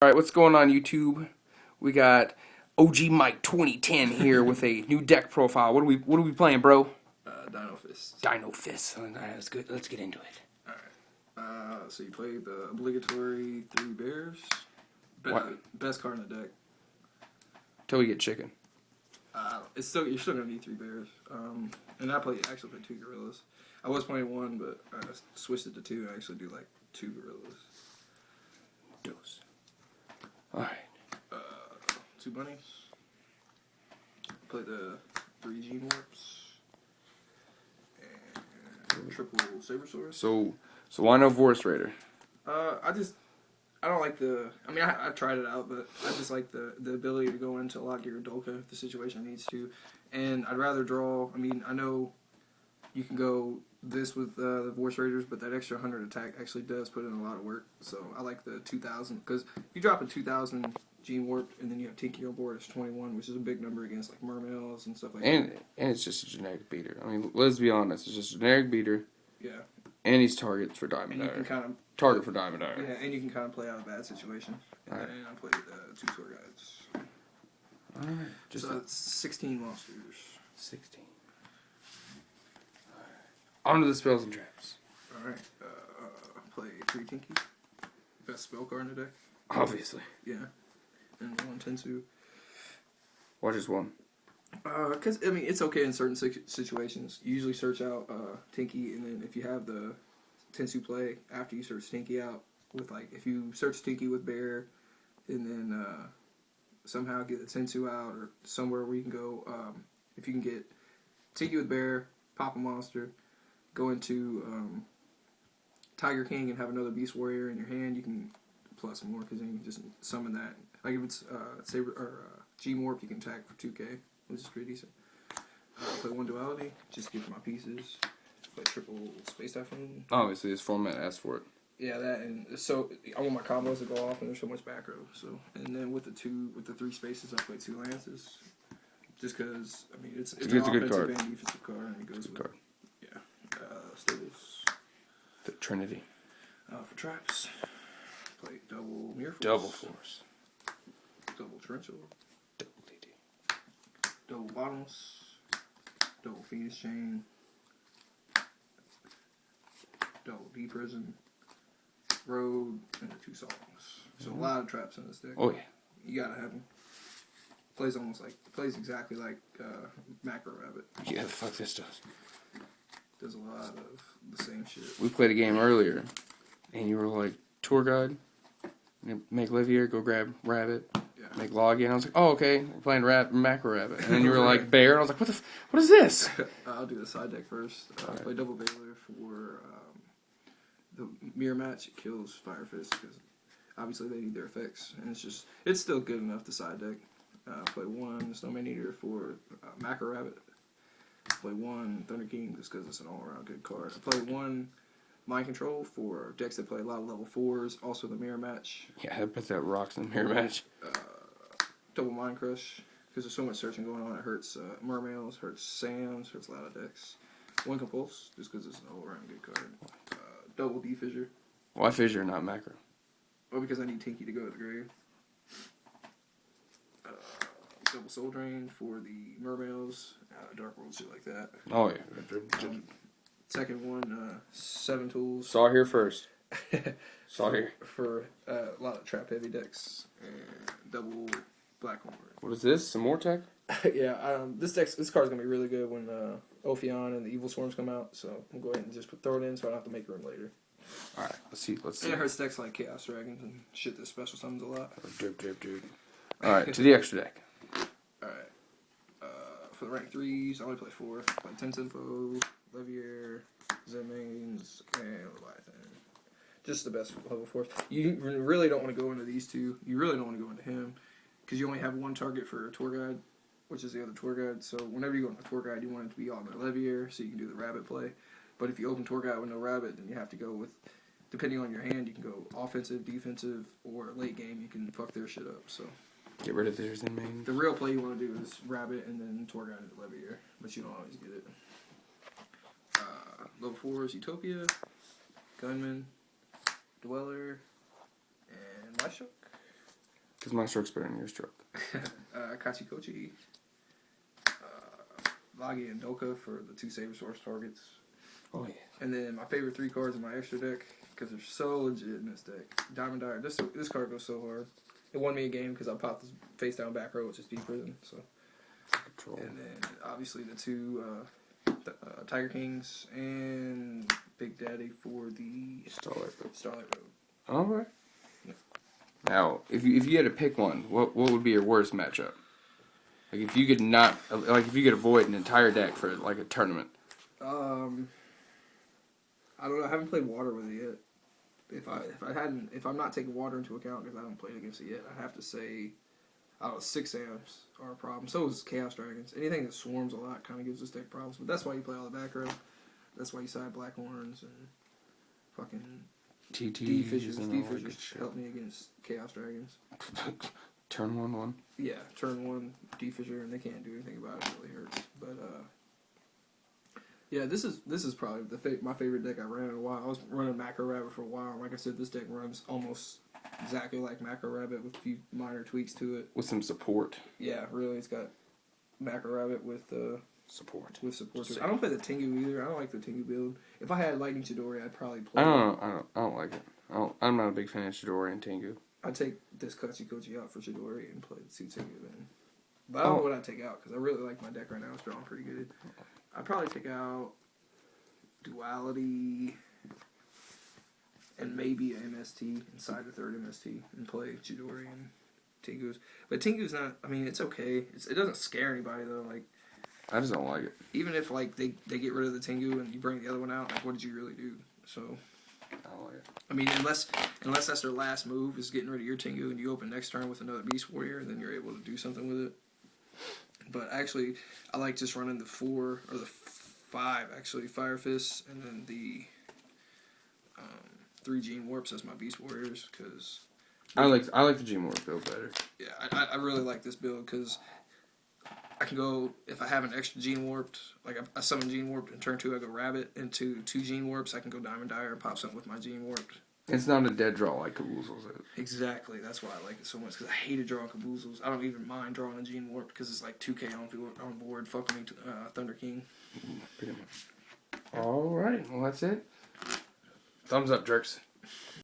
Alright, what's going on YouTube? We got ogmike2010 here with a new deck profile. What are we playing, bro? Dino Fist. Dino Fist. Alright, that's good. Let's get into it. Alright. So you play the obligatory 3 bears. Best card in the deck. Till we get chicken. You're still gonna need 3 bears. And I actually played 2 gorillas. I was playing 1, but I switched it to 2. I actually do like 2 gorillas. Dose. Alright. 2 bunnies. Play the 3 Gene Warps. And triple Sabersaurus. So why no Vorce Raider? I don't like the. I mean, I tried it out, but I just like the ability to go into a lot Gear Dolka if the situation needs to, and I'd rather draw. I mean, I know you can go this with the Vorce Raiders, but that extra 100 attack actually does put in a lot of work. So I like the 2000 because if you drop a 2000 Gene Warp and then you have Tinky on board, it's 21, which is a big number against like Mermails and stuff like that. And it's just a generic beater. I mean, let's be honest, it's just a generic beater. Yeah. And he's targets for Diamond Eye. Target for Diamond Eye. Yeah, and you can kind of play out a bad situation. And then I played 2 tour guides. Alright. So that's 16 monsters. 16. Alright. On to the spells and traps. Alright. Play 3 Tinky. Best spell card in the deck. Obviously. Yeah. And 1 Tensu. Why just 1? Because, I mean, it's okay in certain situations. You usually search out Tinky, and then if you have the Tensu play after you search Tinky out, with like, if you search Tinky with Bear, and then somehow get the Tensu out, or somewhere where you can go, if you can get Tinky with Bear, pop a monster, go into Tiger King and have another Beast Warrior in your hand, you can plus more, because then you can just summon that. Like if it's G-Morph, you can attack for 2k. Which is pretty decent. Play 1 duality, just get my pieces. Play triple Space Typhoon. Obviously, this format asks for it. Yeah, that, and so I want my combos to go off, and there's so much back row. So, and then with the 3 spaces, I play 2 lances. Just because, I mean, it's an a offensive good card. and defensive card, and it goes with card. Yeah. Stables. The Trinity. For traps, play double Mirror Force. Double Force. Double Torrential. Double DD. Double Bottomless, double Phoenix Chain, double D Prison, Road, and the 2 songs. So a lot of traps in this deck. Oh yeah, you gotta have them. Plays exactly like Macro Rabbit. Yeah, the fuck this does. Does a lot of the same shit. We played a game earlier, and you were like, tour guide, make Livier, go grab Rabbit. Make login. I was like, oh, okay, we're playing Macro Rabbit. And then you were like, Bear. And I was like, what is this? I'll do the side deck first. Play double Veiler for the mirror match. It kills Fire Fist because obviously they need their effects. And it's still good enough to side deck. Play 1 Snowman Eater for Macro Rabbit. Play 1 Thunder King just because it's an all-around good card. I play 1 Mind Control for decks that play a lot of level 4s. Also the mirror match. Yeah, I bet that rocks in the mirror match. Double Mind Crush, because there's so much searching going on. It hurts Mermails, hurts Sams, hurts a lot of decks. 1 Compulse, just because it's an all-around good card. Double D Fissure. Why Fissure, not Macro? Well, because I need Tinky to go to the grave. Double Soul Drain for the Mermails, Dark World, shit like that. Oh, yeah. Second one, 7 tools. Saw here first. Saw here. For a lot of trap-heavy decks. And double Blackhorn. What is this? Some more tech? Yeah, this card's gonna be really good when Ophion and the Evil Swarms come out. So I'm go ahead and just throw it in, so I don't have to make room later. All right, let's see. And it hurts decks like Chaos Dragons and shit that special summons a lot. Dude. All right, to the extra deck. All right. For the rank 3s, I only play 4. Play Tensinfo, Levier, Zemains, and Leviathan. Just the best level 4s. You really don't want to go into these 2. You really don't want to go into him. Because you only have 1 target for a tour guide, which is the other tour guide. So whenever you go on a tour guide, you want it to be on the Levier, so you can do the rabbit play. But if you open tour guide with no rabbit, then you have to go with, depending on your hand, you can go offensive, defensive, or late game, you can fuck their shit up. So get rid of theirs in main. The real play you want to do is rabbit and then tour guide into Levier, but you don't always get it. Level 4 is Utopia, Gunman, Dweller, and Myshook. Because my stroke's better than your stroke. Kachikochi, Lagi, and Doka for the 2 Saber Source targets. Oh, yeah. And then my favorite 3 cards in my extra deck, because they're so legit in this deck. Diamond Dyer. This card goes so hard. It won me a game because I popped this face down back row, which is deep prison. So. Control. And then obviously the 2 Tiger Kings and Big Daddy for the Starlight Road. All right. Yeah. Now, if you had to pick one, what would be your worst matchup? Like if you could avoid an entire deck for like a tournament. I don't know. I haven't played water with it yet. If I'm not taking water into account because I haven't played against it yet, I'd have to say, I don't know, 6 amps are a problem. So is Chaos Dragons. Anything that swarms a lot kind of gives this deck problems. But that's why you play all the back row. That's why you side Black Horns and fucking D-Fishers. D-Fishers help me against Chaos Dragons. Turn 1/1. Yeah, turn 1 D-Fisher, and they can't do anything about it. It really hurts. But yeah, this is probably my favorite deck I ran in a while. I was running Macro Rabbit for a while. Like I said, this deck runs almost exactly like Macro Rabbit with a few minor tweaks to it. With some support. Yeah, really, it's got Macro Rabbit with support. With support. I don't play the Tengu either. I don't like the Tengu build. If I had Lightning Chidori, I'd probably play. I don't like it. I'm not a big fan of Chidori and Tengu. I'd take this Kachikochi out for Chidori and play the 2 Tengu then. But I don't know what I'd take out because I really like my deck right now. It's drawing pretty good. I'd probably take out Duality and maybe an MST inside the 3rd MST and play Chidori and Tengu's. But Tengu's not. I mean, it's okay. It doesn't scare anybody though. Like. I just don't like it. Even if like they get rid of the Tengu and you bring the other one out, like what did you really do? So I don't like it. I mean, unless that's their last move is getting rid of your Tengu and you open next turn with another Beast Warrior, then you're able to do something with it. But actually, I like just running the 4 or the 5 actually Fire Fists and then the 3 Gene Warps as my Beast Warriors because I like the Gene Warp build better. Yeah, I really like this build because. I can go, if I have an extra Gene Warped, like I summon Gene Warped, in turn 2 I go Rabbit, into 2 Gene Warps, I can go Diamond Dyer and pop something with my Gene Warped. It's not a dead draw like Caboozles is. Exactly, that's why I like it so much, because I hated drawing Caboozles. I don't even mind drawing a Gene Warped, because it's like 2k on board, fuck me, Thunder King. Pretty much. Alright, well that's it. Thumbs up, jerks.